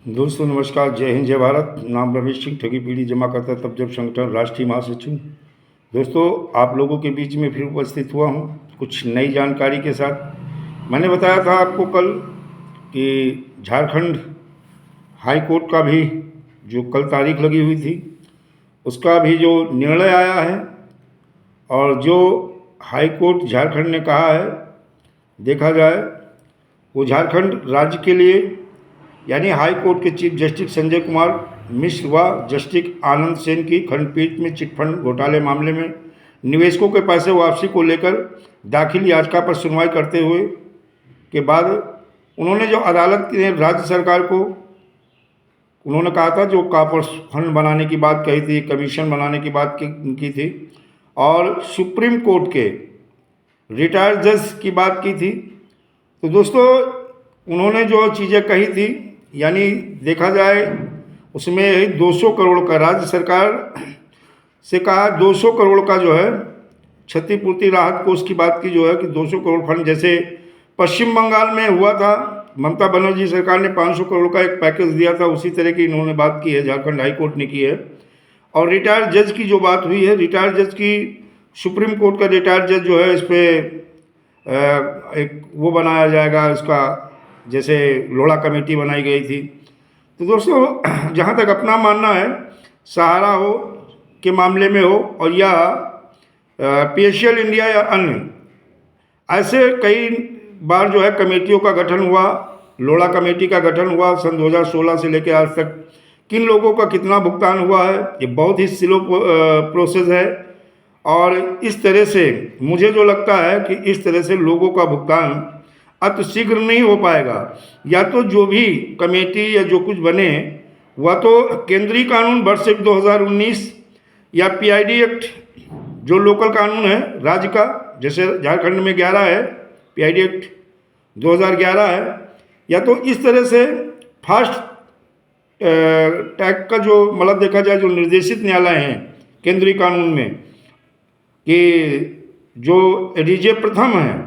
दोस्तों नमस्कार, जय हिंद जय भारत। नाम रमेश सिंह, ठगी पीढ़ी जमा करता तब जब संगठन राष्ट्रीय महासचिव। दोस्तों, आप लोगों के बीच में फिर उपस्थित हुआ हूँ कुछ नई जानकारी के साथ। मैंने बताया था आपको कल कि झारखंड हाई कोर्ट का भी जो कल तारीख लगी हुई थी उसका भी जो निर्णय आया है, और जो हाई कोर्ट झारखंड ने कहा है, देखा जाए वो झारखंड राज्य के लिए यानी हाई कोर्ट के चीफ जस्टिस संजय कुमार मिश्र व जस्टिस आनंद सेन की खंडपीठ में चिटफंड घोटाले मामले में निवेशकों के पैसे वापसी को लेकर दाखिल याचिका पर सुनवाई करते हुए के बाद उन्होंने जो अदालत ने राज्य सरकार को उन्होंने कहा था, जो कॉपर फंड बनाने की बात कही थी, कमीशन बनाने की बात की थी, और सुप्रीम कोर्ट के रिटायर्ड जज की बात की थी। तो दोस्तों, उन्होंने जो चीज़ें कही थी, यानी देखा जाए उसमें 200 करोड़ का राज्य सरकार से कहा, 200 करोड़ का जो है क्षतिपूर्ति राहत कोष की बात की, जो है कि 200 करोड़ फंड, जैसे पश्चिम बंगाल में हुआ था, ममता बनर्जी सरकार ने 500 करोड़ का एक पैकेज दिया था, उसी तरह की इन्होंने बात की है, झारखंड हाई कोर्ट ने की है। और रिटायर्ड जज की जो बात हुई है, रिटायर्ड जज की, सुप्रीम कोर्ट का रिटायर्ड जज जो है, इस पर एक वो बनाया जाएगा, इसका जैसे लोढ़ा कमेटी बनाई गई थी। तो दोस्तों, जहाँ तक अपना मानना है, सहारा हो के मामले में हो और या पीएचईएल इंडिया या अन्य, ऐसे कई बार जो है कमेटियों का गठन हुआ, लोढ़ा कमेटी का गठन हुआ सन 2016 से लेकर आज तक। किन लोगों का कितना भुगतान हुआ है, ये बहुत ही स्लो प्रोसेस है, और इस तरह से मुझे जो लगता है कि इस तरह से लोगों का भुगतान अतिशीघ्र नहीं हो पाएगा। या तो जो भी कमेटी या जो कुछ बने, वह तो केंद्रीय कानून वर्ष 2019 या पीआईडी एक्ट जो लोकल कानून है राज्य का, जैसे झारखंड में 11 है, पीआईडी एक्ट 2011 है, या तो इस तरह से फास्ट ट्रैक का जो मतलब देखा जाए, जो निर्देशित न्यायालय हैं केंद्रीय कानून में, कि जो एडीजे प्रथम है,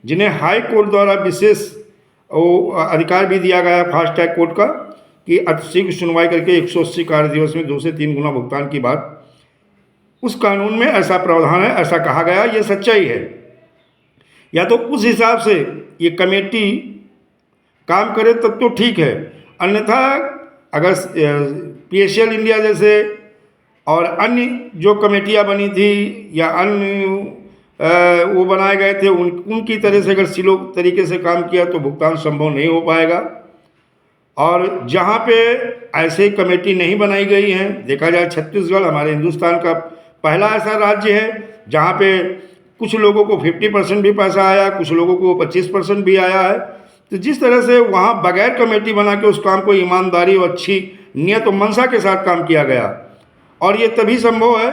जिन्हें हाई कोर्ट द्वारा विशेष अधिकार भी दिया गया है फास्ट ट्रैक कोर्ट का, कि अतिशीघ्र सुनवाई करके 180 कार्य दिवस में 2 से 3 गुना भुगतान की बात, उस कानून में ऐसा प्रावधान है, ऐसा कहा गया, ये सच्चाई है। या तो उस हिसाब से ये कमेटी काम करे तब तो ठीक है, अन्यथा अगर पीएचईएल इंडिया जैसे और अन्य जो कमेटियां बनी थी या अन्य वो बनाए गए थे, उनकी तरह से अगर स्लो तरीके से काम किया तो भुगतान संभव नहीं हो पाएगा। और जहाँ पे ऐसे कमेटी नहीं बनाई गई हैं, देखा जाए छत्तीसगढ़ हमारे हिंदुस्तान का पहला ऐसा राज्य है जहाँ पे कुछ लोगों को 50% भी पैसा आया, कुछ लोगों को 25% भी आया है। तो जिस तरह से वहाँ बगैर कमेटी बना के उस काम को ईमानदारी और अच्छी नियत और मंशा के साथ काम किया गया, और ये तभी संभव है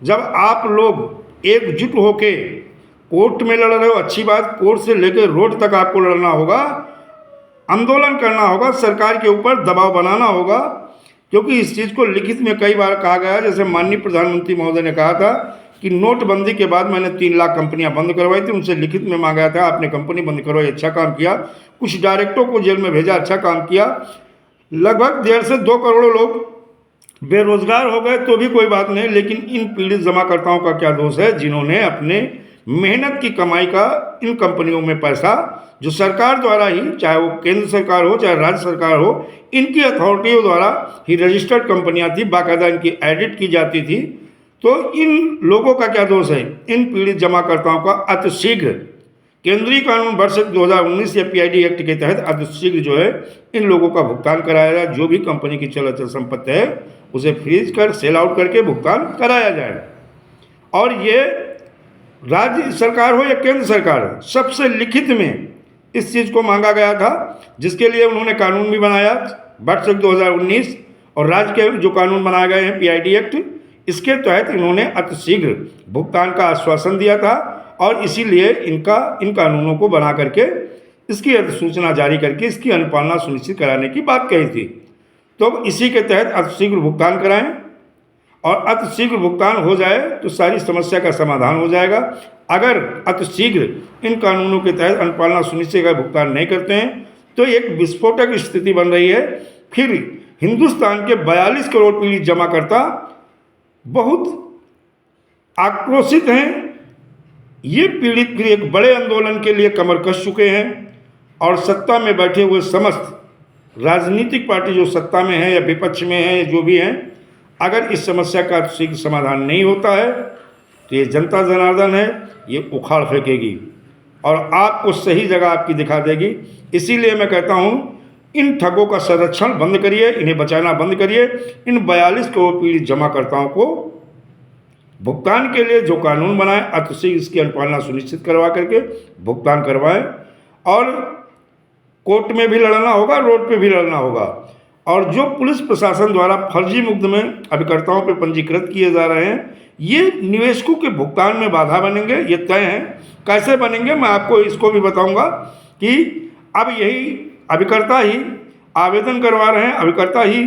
जब आप लोग एकजुट होके कोर्ट में लड़ रहे हो। अच्छी बात, कोर्ट से लेकर रोड तक आपको लड़ना होगा, आंदोलन करना होगा, सरकार के ऊपर दबाव बनाना होगा, क्योंकि इस चीज़ को लिखित में कई बार कहा गया, जैसे माननीय प्रधानमंत्री महोदय ने कहा था कि नोटबंदी के बाद मैंने 3 लाख कंपनियां बंद करवाई थी, उनसे लिखित में मांगा था आपने कंपनी बंद करवाई, अच्छा काम किया, कुछ डायरेक्टरों को जेल में भेजा, अच्छा काम किया। लगभग 1.5 से 2 करोड़ लोग बेरोजगार हो गए तो भी कोई बात नहीं, लेकिन इन पीड़ित जमाकर्ताओं का क्या दोष है, जिन्होंने अपने मेहनत की कमाई का इन कंपनियों में पैसा, जो सरकार द्वारा ही, चाहे वो केंद्र सरकार हो चाहे राज्य सरकार हो, इनकी अथॉरिटियों द्वारा ही रजिस्टर्ड कंपनियां थी, बाकायदा इनकी एडिट की जाती थी। तो इन लोगों का क्या दोष है, इन पीड़ित जमाकर्ताओं का अतिशीघ्र केंद्रीय कानून वर्ष 2019 या पीआईडी एक्ट के तहत अतिशीघ्र जो है इन लोगों का भुगतान कराया जाए। जो भी कंपनी की चल अचल संपत्ति है उसे फ्रीज कर सेल आउट करके भुगतान कराया जाए। और ये राज्य सरकार हो या केंद्र सरकार हो, सबसे लिखित में इस चीज़ को मांगा गया था, जिसके लिए उन्होंने कानून भी बनाया वर्ष 2019, और राज्य के जो कानून बनाए गए हैं पीआईडी एक्ट, इसके तहत इन्होंने अतिशीघ्र भुगतान का आश्वासन दिया था, और इसीलिए इन कानूनों को बना करके इसकी अधिसूचना जारी करके इसकी अनुपालना सुनिश्चित कराने की बात कही थी। तो इसी के तहत अतिशीघ्र भुगतान कराएं, और अतिशीघ्र भुगतान हो जाए तो सारी समस्या का समाधान हो जाएगा। अगर अतिशीघ्र इन कानूनों के तहत अनुपालना सुनिश्चित का भुगतान नहीं करते हैं तो एक विस्फोटक स्थिति बन रही है। फिर हिंदुस्तान के 42 करोड़ पीड़ित जमाकर्ता बहुत आक्रोशित हैं। ये पीड़ित फिर एक बड़े आंदोलन के लिए कमर कस चुके हैं और सत्ता में बैठे हुए समस्त राजनीतिक पार्टी जो सत्ता में है या विपक्ष में है, जो भी हैं, अगर इस समस्या का शीघ्र समाधान नहीं होता है तो ये जनता जनार्दन है, ये उखाड़ फेंकेगी और आपको सही जगह आपकी दिखा देगी। इसीलिए मैं कहता हूँ, इन ठगों का संरक्षण बंद करिए, इन्हें बचाना बंद करिए। इन 42 करोड़ पीड़ित जमाकर्ताओं को भुगतान के लिए जो कानून बनाए अतिशीघ्र इसकी अनुपालना सुनिश्चित करवा करके भुगतान करवाएं। और कोर्ट में भी लड़ना होगा, रोड पे भी लड़ना होगा। और जो पुलिस प्रशासन द्वारा फर्जी मुकदमे अभिकर्ताओं पर पंजीकृत किए जा रहे हैं, ये निवेशकों के भुगतान में बाधा बनेंगे, ये तय हैं। कैसे बनेंगे मैं आपको इसको भी बताऊंगा कि अब यही अभिकर्ता ही आवेदन करवा रहे हैं, अभिकर्ता ही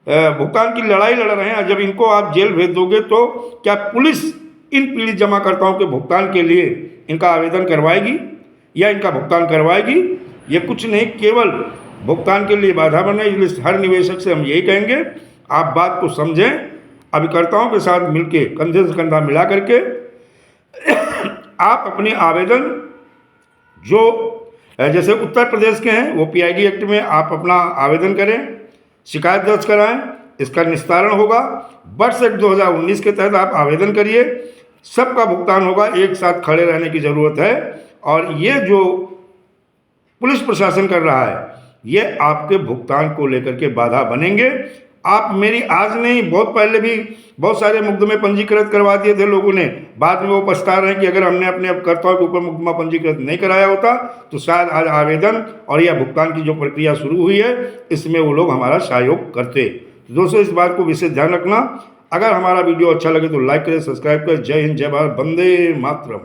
भुगतान की लड़ाई लड़ रहे हैं। जब इनको आप जेल भेज दोगे तो क्या पुलिस इन पीड़ित जमाकर्ताओं के भुगतान के लिए इनका आवेदन करवाएगी या इनका भुगतान करवाएगी? ये कुछ नहीं, केवल भुगतान के लिए बाधा बने। इसलिए हर निवेशक से हम यही कहेंगे, आप बात को समझें, अभिकर्ताओं के साथ मिलके कंधे से कंधा मिला करके आप अपने आवेदन जो जैसे उत्तर प्रदेश के हैं वो PID एक्ट में आप अपना आवेदन करें, शिकायत दर्ज कराएं, इसका निस्तारण होगा। वर्ष एक्ट 2019 के तहत आप आवेदन करिए, सबका भुगतान होगा। एक साथ खड़े रहने की ज़रूरत है। और ये जो पुलिस प्रशासन कर रहा है, ये आपके भुगतान को लेकर के बाधा बनेंगे। आप मेरी आज नहीं, बहुत पहले भी बहुत सारे मुकदमे पंजीकृत करवा दिए थे लोगों ने। बाद में वो पछता रहे हैं कि अगर हमने अपने अभिकर्ताओं के ऊपर मुकदमा पंजीकृत नहीं कराया होता तो शायद आज आवेदन और या भुगतान की जो प्रक्रिया शुरू हुई है इसमें वो लोग हमारा सहयोग करते। तो दोस्तों, इस बात को विशेष ध्यान रखना। अगर हमारा वीडियो अच्छा लगे तो लाइक करें, सब्सक्राइब करें। जय हिंद, जय भारत, वंदे मातरम।